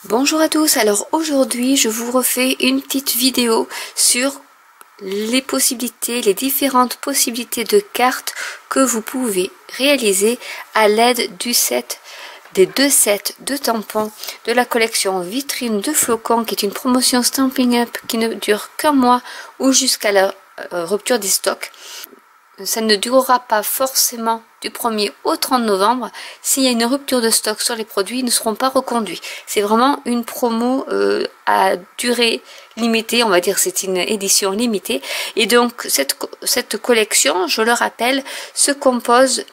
Bonjour à tous, alors aujourd'hui je vous refais une petite vidéo sur les possibilités, les différentes possibilités de cartes que vous pouvez réaliser à l'aide des deux sets de tampons de la collection Vitrine de Flocons, qui est une promotion Stampin' Up qui ne dure qu'un mois ou jusqu'à la rupture des stocks. Ça ne durera pas forcément du 1er au 30 novembre. S'il y a une rupture de stock sur les produits, ils ne seront pas reconduits. C'est vraiment une promo à durée limitée, on va dire c'est une édition limitée. Et donc cette collection, je le rappelle, se compose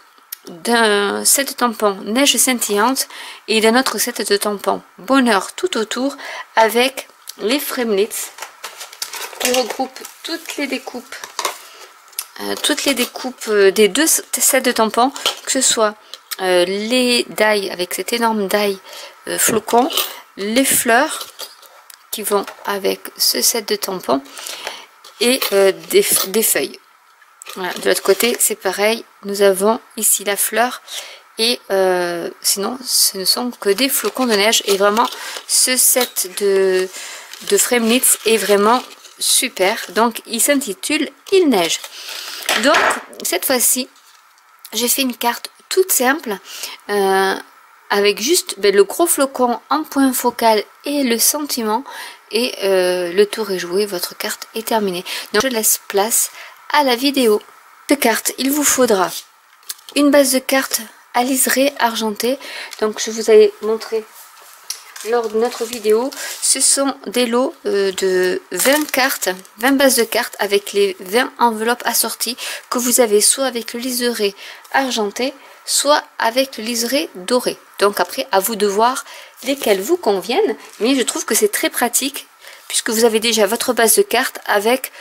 d'un set de tampons Neige Scintillante et d'un autre set de tampons Bonheur tout autour, avec les framelits qui regroupent toutes les découpes des deux sets de tampons, que ce soit les die avec cette énorme die flocon, les fleurs qui vont avec ce set de tampons et des feuilles. Voilà, de l'autre côté c'est pareil, nous avons ici la fleur et sinon ce ne sont que des flocons de neige. Et vraiment ce set de framelits est vraiment super. Donc il s'intitule Il neige. Donc cette fois-ci j'ai fait une carte toute simple avec juste le gros flocon en point focal et le sentiment, et le tour est joué, votre carte est terminée. Donc je laisse place à la vidéo. De cartes, il vous faudra une base de cartes à liseré argenté. Donc je vous avais montré lors de notre vidéo, ce sont des lots de 20 cartes, 20 bases de cartes avec les 20 enveloppes assorties que vous avez soit avec le liseré argenté, soit avec le liseré doré. Donc après, à vous de voir lesquels vous conviennent, mais je trouve que c'est très pratique puisque vous avez déjà votre base de cartes avec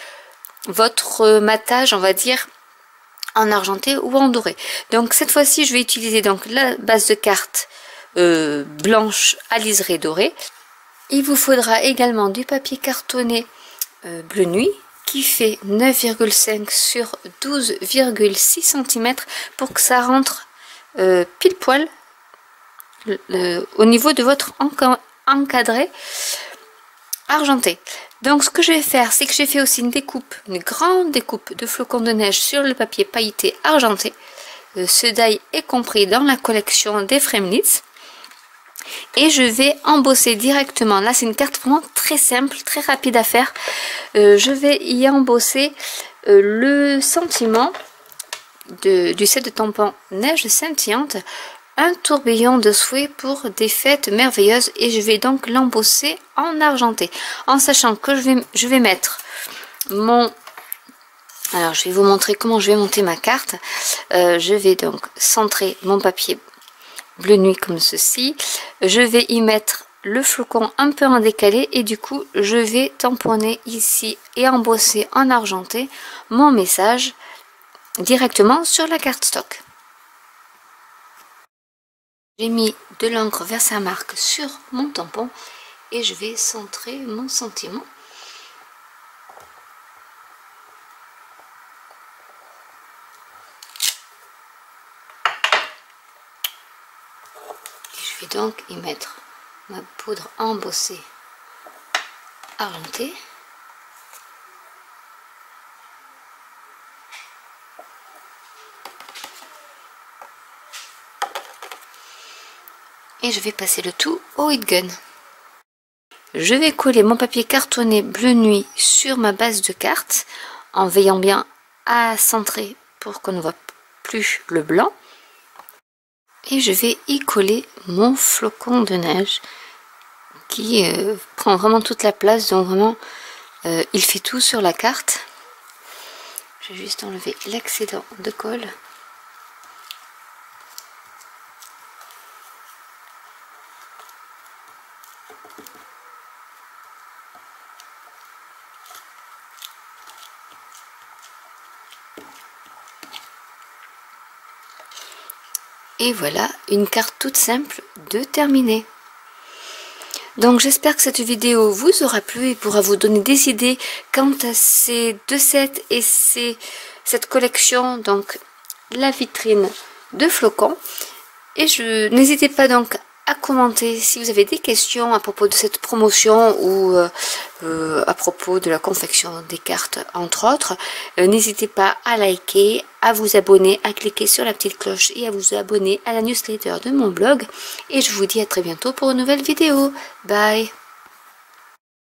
votre matage, on va dire, en argenté ou en doré. Donc cette fois-ci, je vais utiliser donc la base de cartes blanche à liseré doré. Il vous faudra également du papier cartonné bleu nuit qui fait 9,5 sur 12,6 cm pour que ça rentre pile poil au niveau de votre encadré argenté. Donc ce que je vais faire, c'est que j'ai fait aussi une grande découpe de flocons de neige sur le papier pailleté argenté. Ce die est compris dans la collection des framelits. Et je vais embosser directement. Là c'est une carte vraiment très simple, très rapide à faire. Je vais y embosser le sentiment du set de tampons Neige Scintillante, un tourbillon de souhait pour des fêtes merveilleuses, et je vais donc l'embosser en argenté, en sachant que je vais mettre mon... Alors je vais vous montrer comment je vais monter ma carte. Je vais donc centrer mon papier bleu nuit comme ceci. Je vais y mettre le flocon un peu en décalé et du coup je vais tamponner ici et embosser en argenté mon message directement sur la carte stock. J'ai mis de l'encre Versamark sur mon tampon et je vais centrer mon sentiment. Je vais donc y mettre ma poudre embossée argentée. Et je vais passer le tout au heat gun. Je vais coller mon papier cartonné bleu nuit sur ma base de cartes en veillant bien à centrer pour qu'on ne voit plus le blanc. Et je vais y coller mon flocon de neige qui prend vraiment toute la place. Donc vraiment, il fait tout sur la carte. Je vais juste enlever l'excédent de colle. Et voilà, une carte toute simple de terminer. Donc j'espère que cette vidéo vous aura plu et pourra vous donner des idées quant à ces deux sets et cette collection, donc la vitrine de flocons. Et n'hésitez pas donc à commenter si vous avez des questions à propos de cette promotion ou à propos de la confection des cartes entre autres. N'hésitez pas à liker, à vous abonner, à cliquer sur la petite cloche et à vous abonner à la newsletter de mon blog. Et je vous dis à très bientôt pour une nouvelle vidéo. Bye!